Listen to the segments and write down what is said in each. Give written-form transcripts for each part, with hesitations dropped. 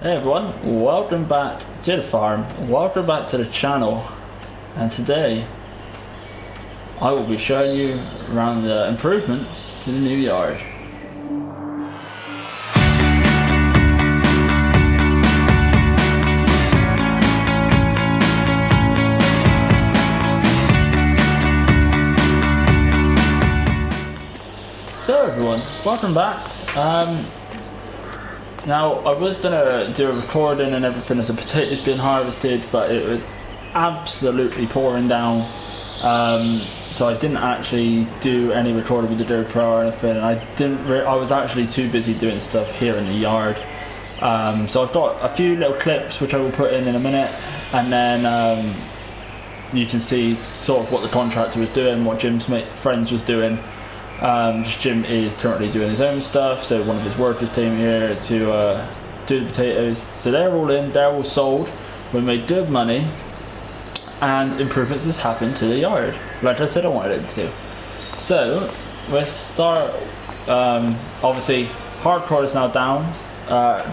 Hey everyone, welcome back to the farm, welcome back to the channel, and today I will be showing you around the improvements to the new yard. So everyone, welcome back. Now, I was going to do a recording and everything as the potatoes being harvested, but it was absolutely pouring down, so I didn't actually do any recording with the GoPro or anything. I was actually too busy doing stuff here in the yard. So I've got a few little clips which I will put in a minute, and then you can see sort of what the contractor was doing, what Jim's friends was doing. Jim is currently doing his own stuff, so one of his workers came here to do the potatoes. So they're all in, they're all sold, we made good money, and improvements has happened to the yard, like I said I wanted it to. So, let's start, obviously hardcore is now down,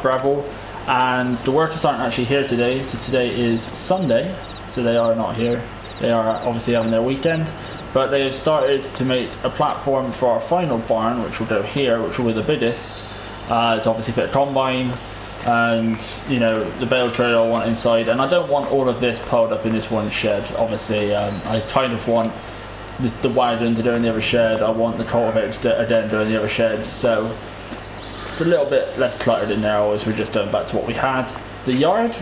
gravel, and the workers aren't actually here today, because today is Sunday, so they are not here. They are obviously having their weekend. But they have started to make a platform for our final barn, which will go here, which will be the biggest. It's obviously fit a combine, and you know the bale trailer I want inside. And I don't want all of this piled up in this one shed. Obviously, I kind of want the wagon to go in the other shed. I want the cultivator to again go in the other shed. So it's a little bit less cluttered in there. Always, we're just going back to what we had. The yard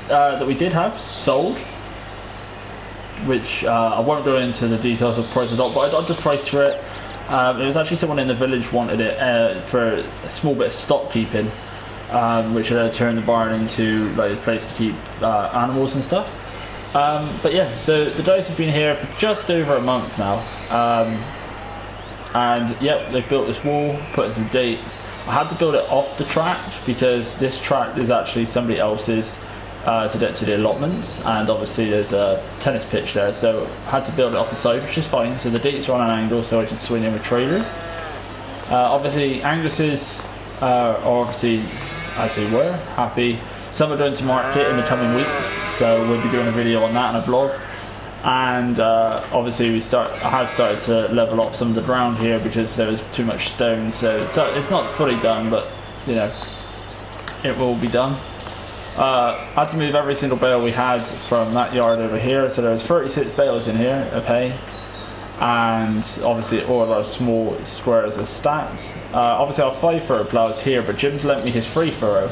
that we did have sold, which I won't go into the details of price at all, but I got the price for it. It was actually someone in the village wanted it for a small bit of stock keeping, which would turn the barn into like a place to keep animals and stuff. But yeah, so the guys have been here for just over a month now, and yep, they've built this wall, put in some gates. I had to build it off the tract because this tract is actually somebody else's. To get to the allotments, and obviously there's a tennis pitch there, so I had to build it off the side, which is fine. So the gates are on an angle so I can swing in with trailers. Obviously Angus's are obviously, as they were, happy. Some are going to market in the coming weeks, so we'll be doing a video on that and a vlog. And obviously I have started to level off some of the ground here because there was too much stone, so it's not fully done, but you know, it will be done. I had to move every single bale we had from that yard over here, so there was 36 bales in here of hay, and obviously all of our small squares are stacked. Obviously our 5-furrow plough is here, but Jim's lent me his 3-furrow,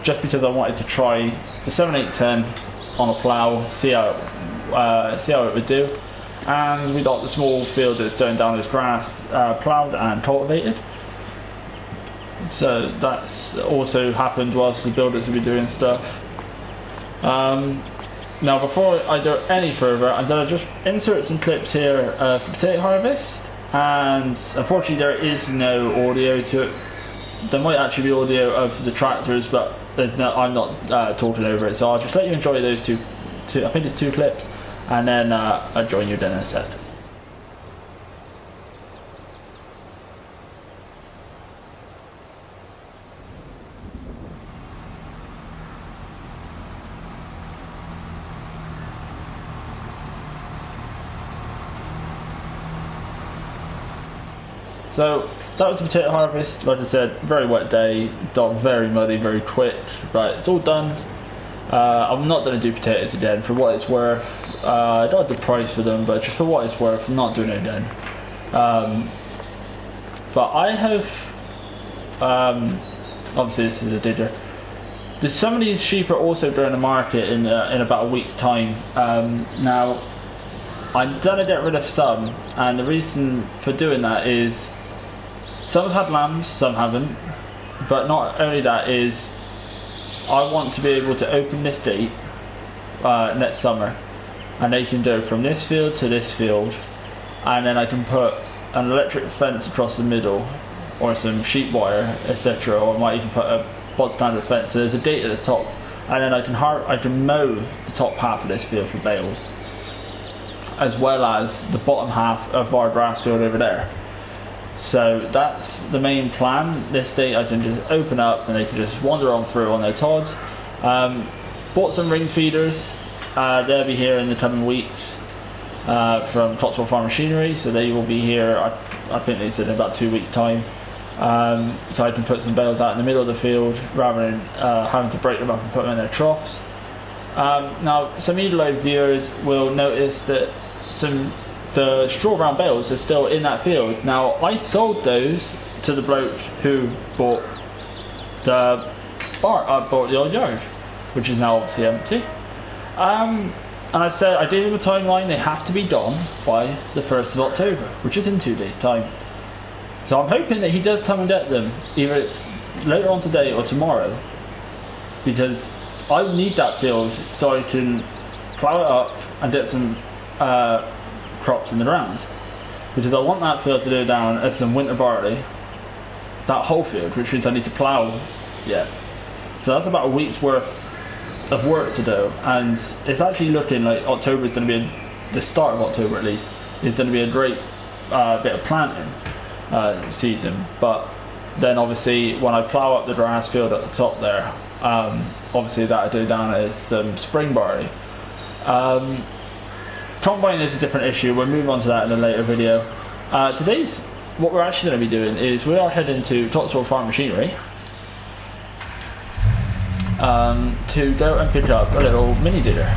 just because I wanted to try the 7/8/10 on a plough, see how it would do. And we got the small field that's going down as grass ploughed and cultivated. So that's also happened whilst the builders have been doing stuff. Now before I go any further, I'm going to just insert some clips here of the potato harvest, and unfortunately there is no audio to it. There might actually be audio of the tractors, but I'm not talking over it, so I'll just let you enjoy those two I think it's 2 clips, and then I'll join you then in a sec. So that was the potato harvest. Like I said, very wet day, got very muddy, very quick. Right, it's all done. I'm not going to do potatoes again for what it's worth. I don't have the price for them, but just for what it's worth, I'm not doing it again. But I have, obviously this is a digger. Some of these sheep are also going to market in about a week's time. Now, I'm going to get rid of some, and the reason for doing that is some have had lambs, some haven't, but not only that is I want to be able to open this gate next summer, and they can go from this field to this field, and then I can put an electric fence across the middle or some sheep wire, etc., or I might even put a bog standard fence. So there's a gate at the top, and then I can mow the top half of this field for bales, as well as the bottom half of our grass field over there. So that's the main plan. This day I can just open up and they can just wander on through on their tods. Bought some ring feeders. They'll be here in the coming weeks from Cotswold Farm Machinery, so they will be here, I think they said in about 2 weeks time. So I can put some bales out in the middle of the field rather than having to break them up and put them in their troughs. Now some Edelode viewers will notice that the straw brown bales are still in that field. Now I sold those to the bloke who bought the old yard, which is now obviously empty. And I said, I gave him a timeline, they have to be done by the 1st of October, which is in 2 days time. So I'm hoping that he does come and get them either later on today or tomorrow, because I need that field so I can plough it up and get some crops in the ground, because I want that field to go down as some winter barley, that whole field, which means I need to plough yet. So that's about a week's worth of work to do, and it's actually looking like October is going to be the start of October at least is going to be a great bit of planting season. But then obviously when I plough up the grass field at the top there, obviously that'll go down as some spring barley. Combine is a different issue. We'll move on to that in a later video. Today's what we're actually going to be doing is we are heading to Cotswold Farm Machinery to go and pick up a little mini digger.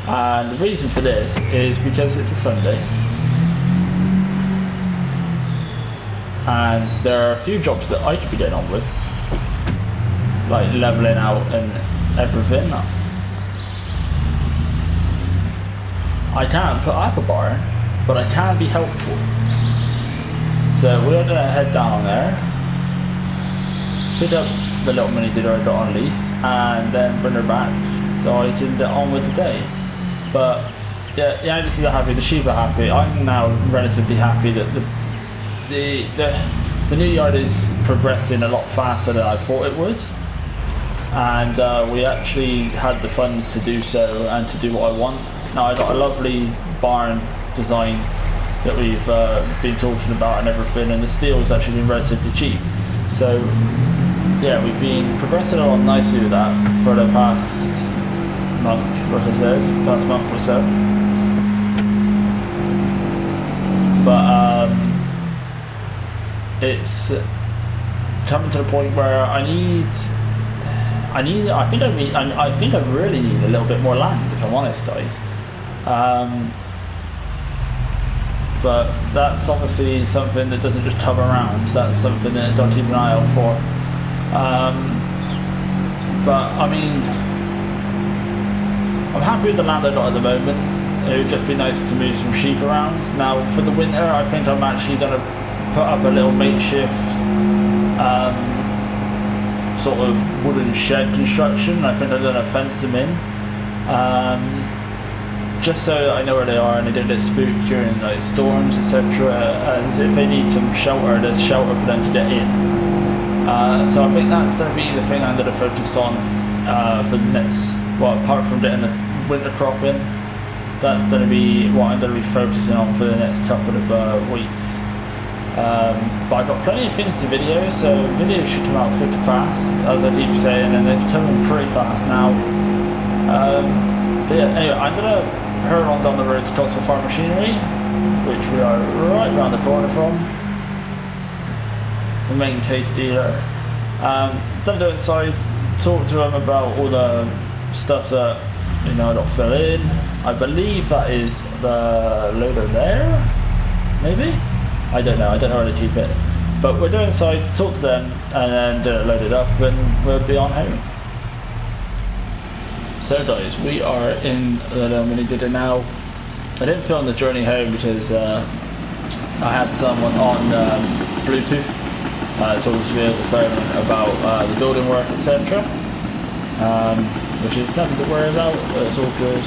And the reason for this is because it's a Sunday and there are a few jobs that I could be getting on with, like levelling out and everything. I can't put up a barn, but I can be helpful. So we're going to head down there, pick up the little mini digger I got on lease, and then bring her back so I can get on with the day. But yeah, the agencies are happy, the sheep are happy. I'm now relatively happy that the new yard is progressing a lot faster than I thought it would, and we actually had the funds to do so and to do what I want. Now I got a lovely barn design that we've been talking about and everything, and the steel's actually been relatively cheap. So yeah, we've been progressing along nicely with that for the past month, like I said, past month or so. But it's coming to the point where I think I really need a little bit more land, if I'm honest, guys. But that's obviously something that doesn't just come around. That's something that I don't keep an eye out for. But I mean, I'm happy with the land I got at the moment. It would just be nice to move some sheep around. Now for the winter, I think I'm actually going to put up a little makeshift sort of wooden shed construction. I think I'm going to fence them in. Just so I know where they are and they don't get spooked during like storms, etc. And if they need some shelter, there's shelter for them to get in. So I think that's going to be the thing I'm going to focus on for the next, well, apart from getting the winter crop in, that's going to be what I'm going to be focusing on for the next couple of weeks. But I've got plenty of things to video, so videos should come out pretty fast, as I keep saying, and they're coming pretty fast now. But yeah, anyway, I'm going to hurl on down the road to Cotswold Farm Machinery, which we are right around the corner from, the main case dealer. Then go inside, talk to them about all the stuff that I got to fill in. I believe that is the loader there, maybe? I don't know where to keep it. But we'll go inside, talk to them, and then load it up, and we'll be on home. So guys, we are in the little mini digger now. I didn't film the journey home because I had someone on Bluetooth talking to me over the phone about the building work, etc. Which is nothing to worry about, but it's all good.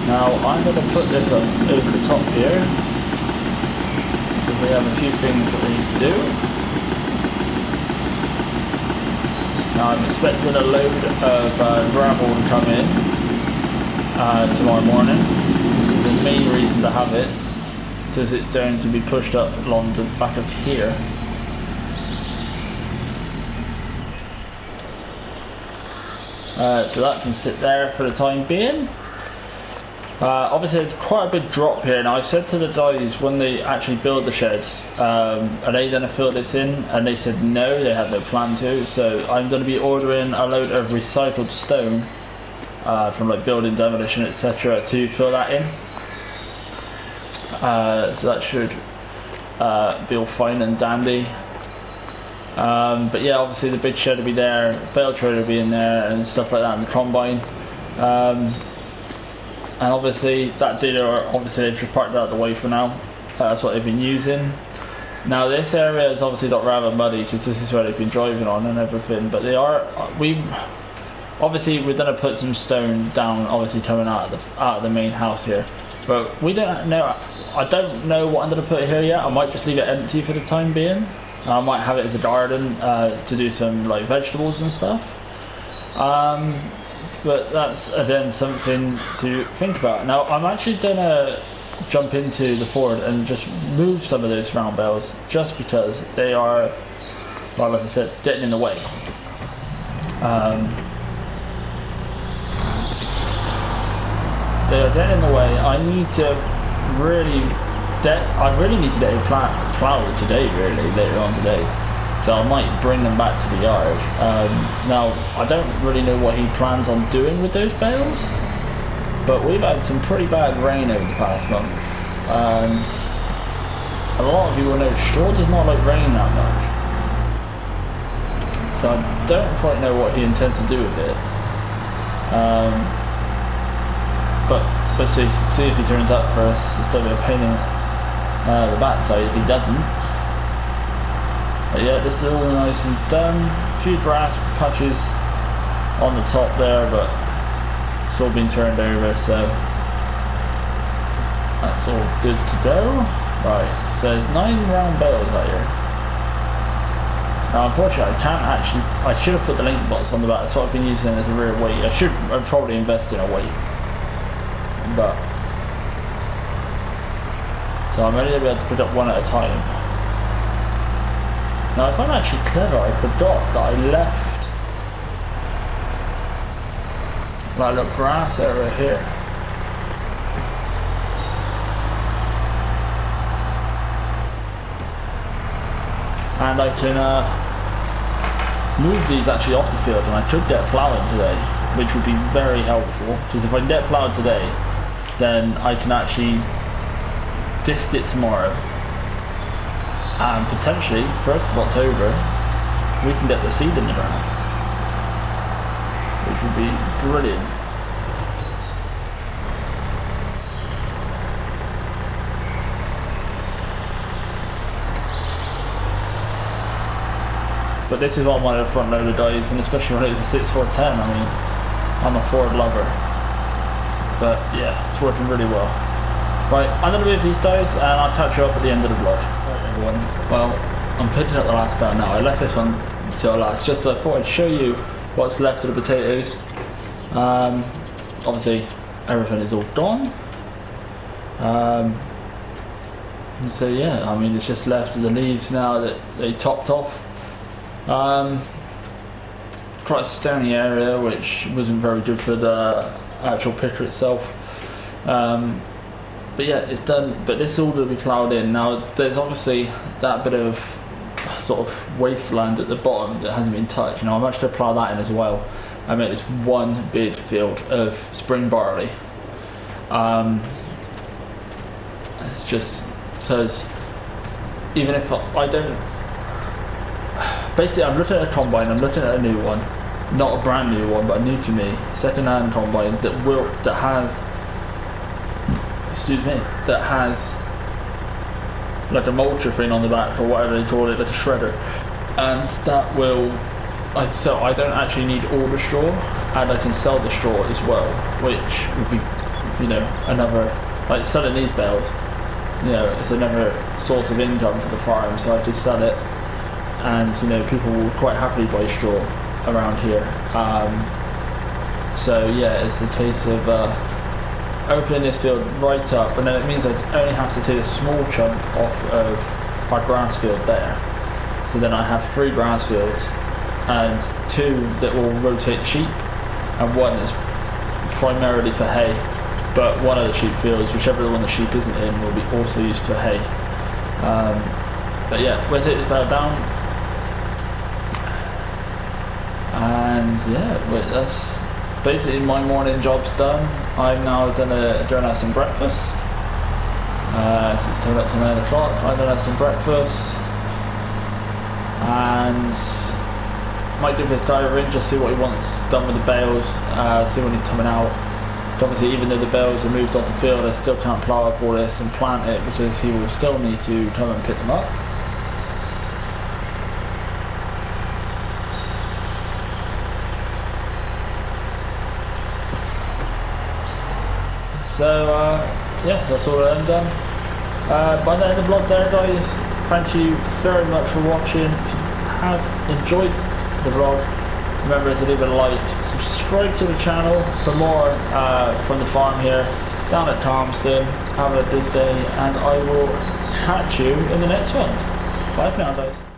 Now I'm going to put this up over the top here, because we have a few things that we need to do. Now I'm expecting a load of gravel to come in, tomorrow morning. This is the main reason to have it, because it's going to be pushed up along the back of here. So that can sit there for the time being. Obviously there's quite a big drop here. Now I said to the guys when they actually build the sheds, are they going to fill this in? And they said no, they had no plan to. So I'm going to be ordering a load of recycled stone from like building, demolition, etc. to fill that in. So that should be all fine and dandy. But yeah, obviously the big shed will be there, bale trailer will be in there and stuff like that, and the combine. And obviously that dealer, obviously they've just parked it out of the way for now. That's what they've been using. Now this area is obviously got rather muddy because this is where they've been driving on and everything. But we're gonna put some stone down, obviously coming out of the main house here. But we don't know. I don't know what I'm gonna put here yet. I might just leave it empty for the time being. I might have it as a garden to do some like vegetables and stuff. But that's again something to think about. Now I'm actually gonna jump into the Ford and just move some of those round bales just because they are, well, like I said, getting in the way. They are getting in the way. I need to really need to get a plow today, really, later on today. So I might bring them back to the yard. Now, I don't really know what he plans on doing with those bales, but we've had some pretty bad rain over the past month, and a lot of people know straw does not like rain that much. So I don't quite know what he intends to do with it. But let's see if he turns up for us instead of a pain in the backside if he doesn't. But yeah, this is all nice and done. A few grass patches on the top there, but it's all been turned over, so that's all good to go. Right, so there's 9 round bales out here. Now unfortunately I should have put the link box on the back. That's what I've been using as a rear weight. I'd probably invest in a weight. But so I'm only going to be able to put up one at a time. Now if I'm actually clever, I forgot that I left that little grass area here. And I can move these actually off the field, and I could get plowing today, which would be very helpful, because if I get plowed today, then I can actually disc it tomorrow. And potentially, 1st of October, we can get the seed in the ground, which would be brilliant. But this is what I wanted to front loader guys, and especially when it was a 6410, I mean, I'm a Ford lover. But yeah, it's working really well. Right, I'm going to move these guys and I'll catch you up at the end of the vlog. Right everyone, well, I'm picking up the last bale now. I left this one till last, just so I thought I'd show you what's left of the potatoes. Obviously, everything is all gone. So yeah, I mean, it's just left of the leaves now that they topped off. Quite a stony area, which wasn't very good for the actual picture itself. But yeah, it's done, but this is all going to be ploughed in. Now there's obviously that bit of sort of wasteland at the bottom that hasn't been touched. I'm actually going to plough that in as well. I made this one big field of spring barley. Just because even if I don't, basically I'm looking at a combine, I'm looking at a new one, not a brand new one, but a new to me, second-hand combine that has like a mulcher thing on the back or whatever they call it, like a shredder, and that will, so I don't actually need all the straw, and I can sell the straw as well, which would be, another, like selling these bales, it's another source of income for the farm. So I just sell it, and people will quite happily buy straw around here. So yeah, it's a case of opening this field right up, and then it means I only have to take a small chunk off of our grass field there. So then I have 3 grass fields and 2 that will rotate sheep, and 1 is primarily for hay. But one of the sheep fields, whichever one the sheep isn't in, will be also used for hay. But yeah, we'll take this bale down, and yeah, that's basically my morning job's done. I'm now gonna have some breakfast. Since it's turned up to 9 o'clock, I'm gonna have some breakfast, and might give this guy a ring, just see what he wants done with the bales, see when he's coming out. Obviously, even though the bales are moved off the field, I still can't plough up all this and plant it, because he will still need to come and pick them up. So yeah, that's all I'm done. By the end of the vlog there, guys, thank you very much for watching. If you have enjoyed the vlog, remember to leave a like, subscribe to the channel for more from the farm here down at Calmston. Have a good day, and I will catch you in the next one. Bye for now, guys.